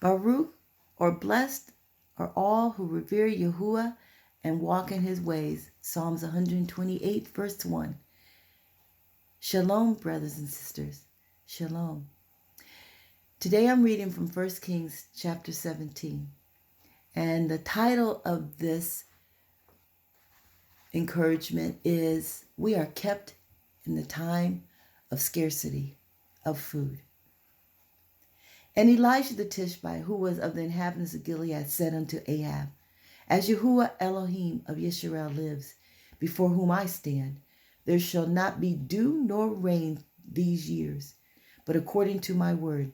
Baruch, or blessed, are all who revere Yahuwah and walk in his ways. Psalms 128, verse 1. Shalom, brothers and sisters. Shalom. Today I'm reading from 1 Kings chapter 17. And the title of this encouragement is, We are kept in the time of scarcity of food. And Elijah the Tishbite, who was of the inhabitants of Gilead, said unto Ahab, As Yahuwah Elohim of Yisrael lives, before whom I stand, there shall not be dew nor rain these years, but according to my word.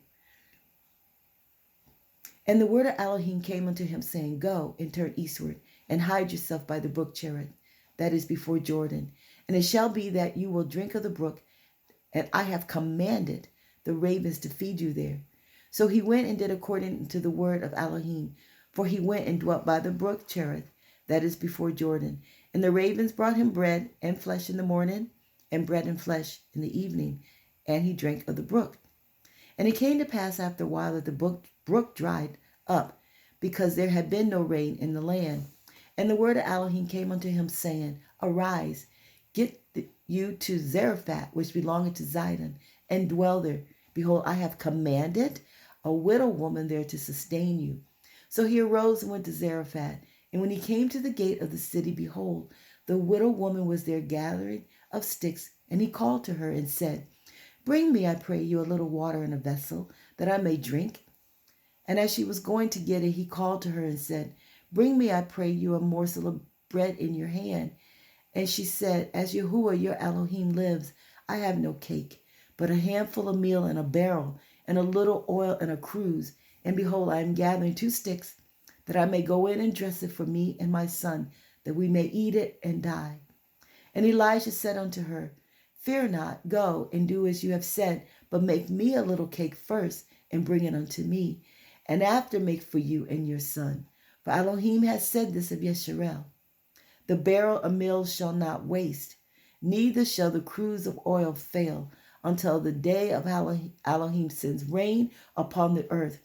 And the word of Elohim came unto him, saying, Go and turn eastward, and hide yourself by the brook Cherith, that is before Jordan. And it shall be that you will drink of the brook, and I have commanded the ravens to feed you there. So he went and did according to the word of Elohim, for he went and dwelt by the brook Cherith, that is before Jordan. And the ravens brought him bread and flesh in the morning, and bread and flesh in the evening, and he drank of the brook. And it came to pass after a while that the brook dried up, because there had been no rain in the land. And the word of Elohim came unto him, saying, Arise, get you to Zarephath, which belongeth to Zidon, and dwell there. Behold, I have commanded a widow woman there to sustain you. So he arose and went to Zarephath. And when he came to the gate of the city, behold, the widow woman was there gathering of sticks. And he called to her and said, Bring me, I pray you, a little water in a vessel, that I may drink. And as she was going to get it, he called to her and said, Bring me, I pray you, a morsel of bread in your hand. And she said, As Yahuwah your Elohim lives, I have no cake, but a handful of meal in a barrel, and a little oil in a cruse. And behold, I am gathering 2 sticks, that I may go in and dress it for me and my son, that we may eat it and die. And Elijah said unto her, Fear not, go and do as you have said, but make me a little cake first, and bring it unto me, and after make for you and your son. For Elohim has said this of Yisrael, The barrel of meal shall not waste, neither shall the cruse of oil fail, until the day of Elohim sends rain upon the earth.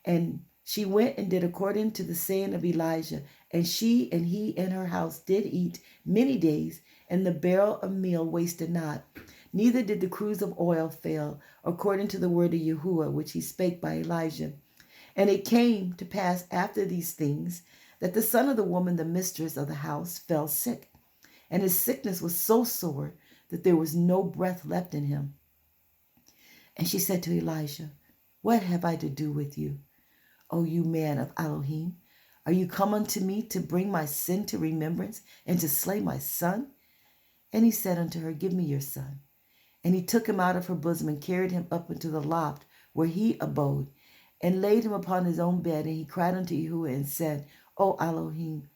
And she went and did according to the saying of Elijah, and she and he and her house did eat many days, and the barrel of meal wasted not, neither did the cruse of oil fail, according to the word of Yahuwah, which he spake by Elijah. And it came to pass after these things, that the son of the woman, the mistress of the house, fell sick, and his sickness was so sore that there was no breath left in him. And she said to Elijah, What have I to do with you, O you man of Elohim? Are you come unto me to bring my sin to remembrance, and to slay my son? And he said unto her, Give me your son. And he took him out of her bosom, and carried him up into the loft where he abode, and laid him upon his own bed. And he cried unto Yahuwah, and said, O Elohim,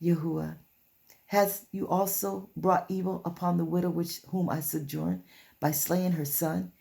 Yahuwah, hast you also brought evil upon the widow whom I sojourned, by slaying her son?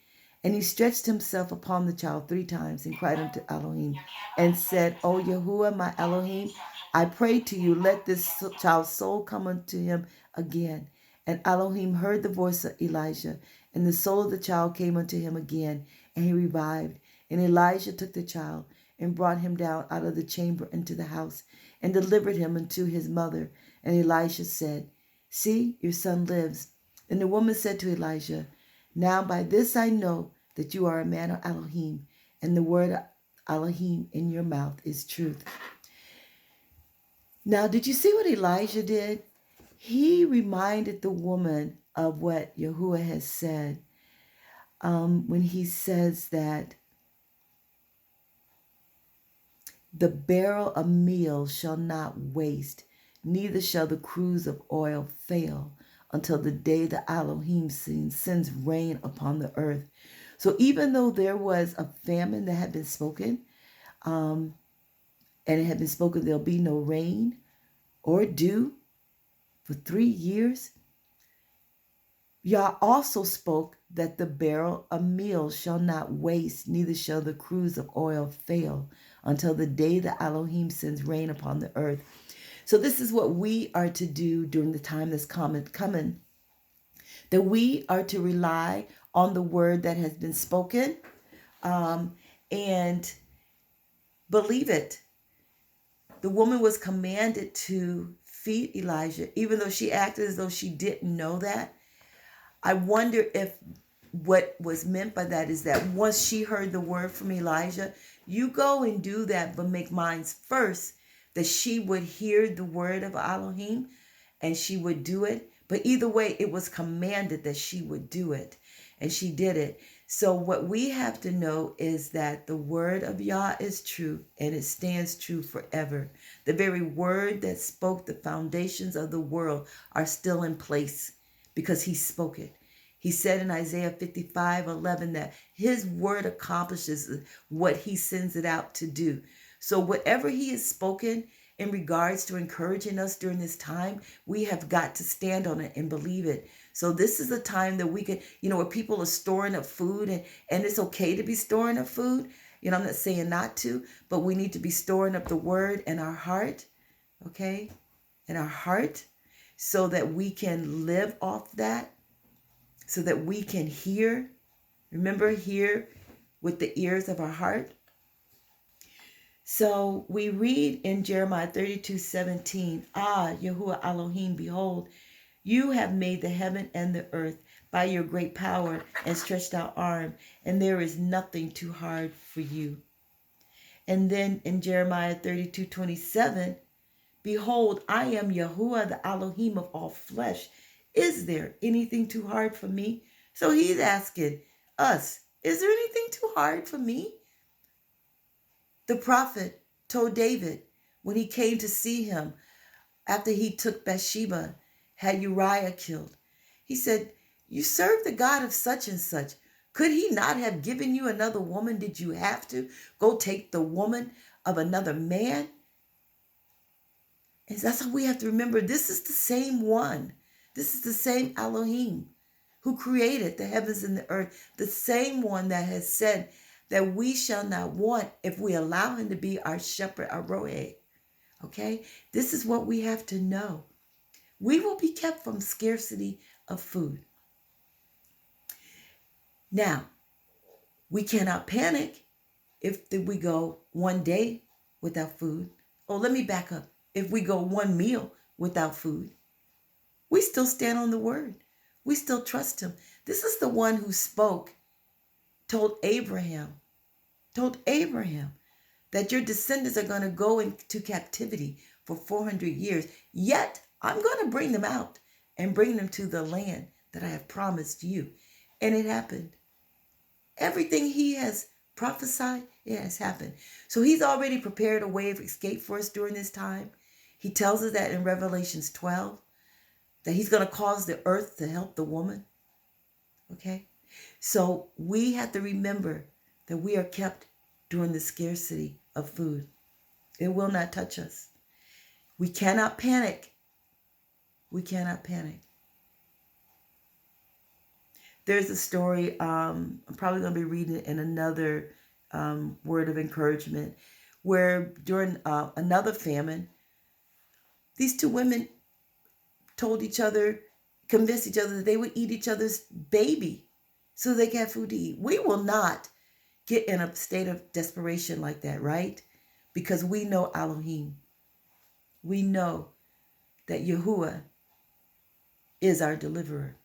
And he stretched himself upon the child 3 times, and cried unto Elohim, and said, O Yahuwah, my Elohim, I pray to you, let this child's soul come unto him again. And Elohim heard the voice of Elijah, and the soul of the child came unto him again, and he revived. And Elijah took the child, and brought him down out of the chamber into the house, and delivered him unto his mother. And Elisha said, See, your son lives. And the woman said to Elijah, Now by this I know that you are a man of Elohim, and the word of Elohim in your mouth is truth. Now, did you see what Elijah did? He reminded the woman of what Yahuwah has said when he says that the barrel of meal shall not waste, neither shall the cruse of oil fail, until the day that Elohim sends rain upon the earth. So even though there was a famine that had been spoken, and it had been spoken there'll be no rain or dew for 3 years, Yah also spoke that the barrel of meal shall not waste, neither shall the cruse of oil fail, until the day that Elohim sends rain upon the earth. So this is what we are to do during the time that's coming, that we are to rely on the word that has been spoken, and Believe it. The woman was commanded to feed Elijah, even though she acted as though she didn't know that. I wonder if what was meant by that is that once she heard the word from Elijah, you go and do that, but make minds first, that she would hear the word of Elohim and she would do it. But either way, it was commanded that she would do it, and she did it. So what we have to know is that the word of Yah is true, and it stands true forever. The very word that spoke the foundations of the world are still in place because he spoke it. He said in Isaiah 55:11 that his word accomplishes what he sends it out to do. So whatever he has spoken in regards to encouraging us during this time, we have got to stand on it and believe it. So this is a time that we can, where people are storing up food, and it's okay to be storing up food. I'm not saying not to, but we need to be storing up the word in our heart, okay? In our heart, so that we can live off that, so that we can hear. Remember, hear with the ears of our heart. So we read in Jeremiah 32:17, Yahuwah Elohim, behold, you have made the heaven and the earth by your great power and stretched out arm, and there is nothing too hard for you. And then in Jeremiah 32:27, behold, I am Yahuwah, the Elohim of all flesh. Is there anything too hard for me? So he's asking us, is there anything too hard for me? The prophet told David when he came to see him after he took Bathsheba, had Uriah killed. He said, you serve the God of such and such. Could he not have given you another woman? Did you have to go take the woman of another man? And that's how we have to remember, this is the same one. This is the same Elohim who created the heavens and the earth. The same one that has said that we shall not want if we allow him to be our shepherd, our roeh. Okay? This is what we have to know. We will be kept from scarcity of food. Now, we cannot panic if we go one day without food. Oh, let me back up. If we go one meal without food, we still stand on the word. We still trust him. This is the one who spoke, told Abraham that your descendants are going to go into captivity for 400 years. Yet I'm going to bring them out and bring them to the land that I have promised you. And it happened. Everything he has prophesied, it has happened. So he's already prepared a way of escape for us during this time. He tells us that in Revelations 12, that he's going to cause the earth to help the woman. Okay? So we have to remember that we are kept during the scarcity of food. It will not touch us. We cannot panic. We cannot panic. There's a story, I'm probably going to be reading it in another word of encouragement, where during another famine, these two women convinced each other that they would eat each other's baby so they could have food to eat. We will not get in a state of desperation like that, right? Because we know Elohim. We know that Yahuwah is our deliverer.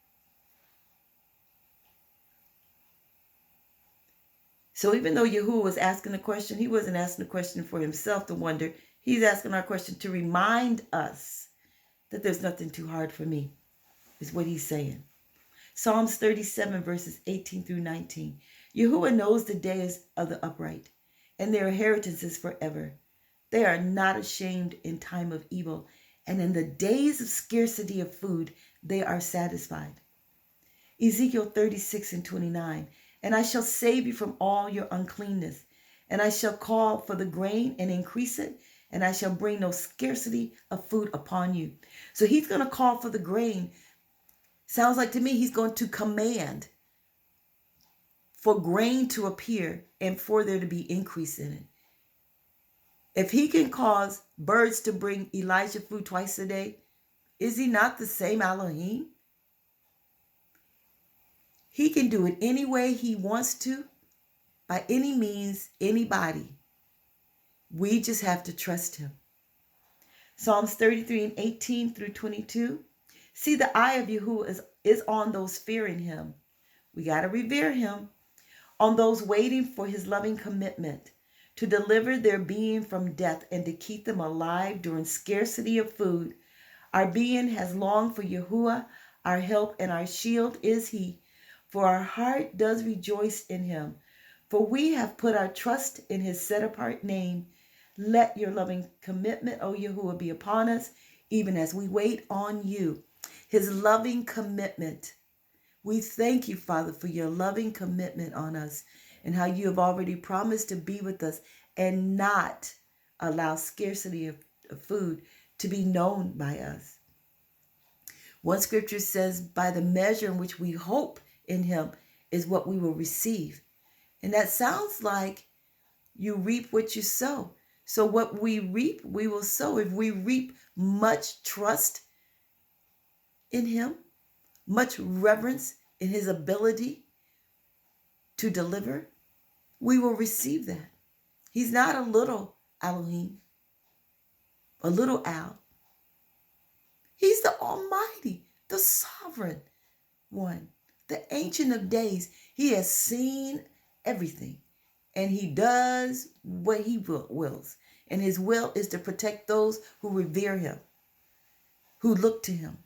So even though Yahuwah was asking the question, he wasn't asking the question for himself to wonder. He's asking our question to remind us that there's nothing too hard for me, is what he's saying. Psalms 37, verses 18 through 19. Yahuwah knows the days of the upright, and their inheritance is forever. They are not ashamed in time of evil, and in the days of scarcity of food, they are satisfied. Ezekiel 36 and 29. And I shall save you from all your uncleanness, and I shall call for the grain and increase it, and I shall bring no scarcity of food upon you. So he's going to call for the grain. Sounds like to me he's going to command for grain to appear and for there to be increase in it. If he can cause birds to bring Elijah food twice a day, is he not the same Elohim? He can do it any way he wants to, by any means, anybody. We just have to trust him. Psalms 33 and 18 through 22. See, the eye of Yahuwah is on those fearing him. We got to revere him. On those waiting for his loving commitment, to deliver their being from death and to keep them alive during scarcity of food. Our being has longed for Yahuwah. Our help and our shield is he. For our heart does rejoice in him. For we have put our trust in his set-apart name. Let your loving commitment, O Yahuwah, be upon us, even as we wait on you. His loving commitment. We thank you, Father, for your loving commitment on us and how you have already promised to be with us and not allow scarcity of food to be known by us. One scripture says, by the measure in which we hope in him is what we will receive. And that sounds like you reap what you sow. So what we reap, we will sow. If we reap much trust in him, much reverence in his ability to deliver, we will receive that. He's not a little Elohim, a little Al. He's the Almighty, the Sovereign One, the Ancient of Days. He has seen everything, and he does what he wills. And his will is to protect those who revere him, who look to him.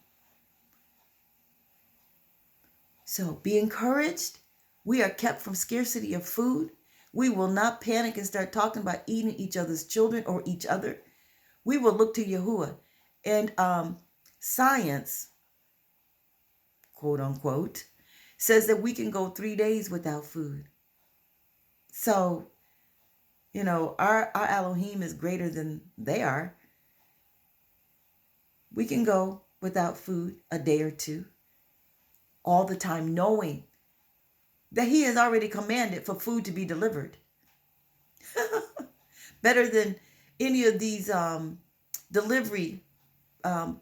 So be encouraged. We are kept from scarcity of food. We will not panic and start talking about eating each other's children or each other. We will look to Yahuwah. And science, quote unquote, says that we can go 3 days without food. So, our Elohim is greater than they are. We can go without food a day or two, all the time, knowing that he has already commanded for food to be delivered. Better than any of these delivery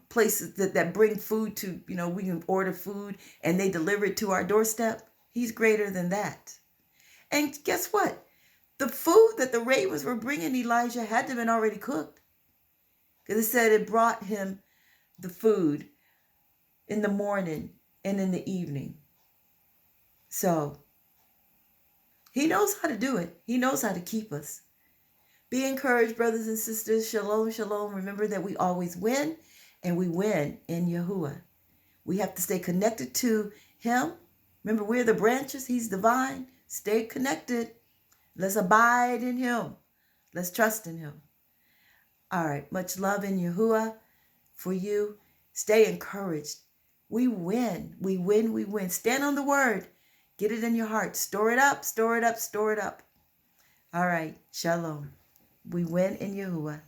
places that bring food to, we can order food and they deliver it to our doorstep. He's greater than that. And guess what? The food that the ravens were bringing Elijah had to have been already cooked. Because it said it brought him the food in the morning and in the evening. So he knows how to do it. He knows how to keep us. Be encouraged, brothers and sisters. Shalom, shalom. Remember that we always win, and we win in Yahuwah. We have to stay connected to him. Remember, we're the branches. He's the vine. Stay connected. Let's abide in him. Let's trust in him. All right. Much love in Yahuwah for you. Stay encouraged. We win. We win. We win. Stand on the word. Get it in your heart. Store it up. Store it up. Store it up. All right. Shalom. We win in Yahuwah.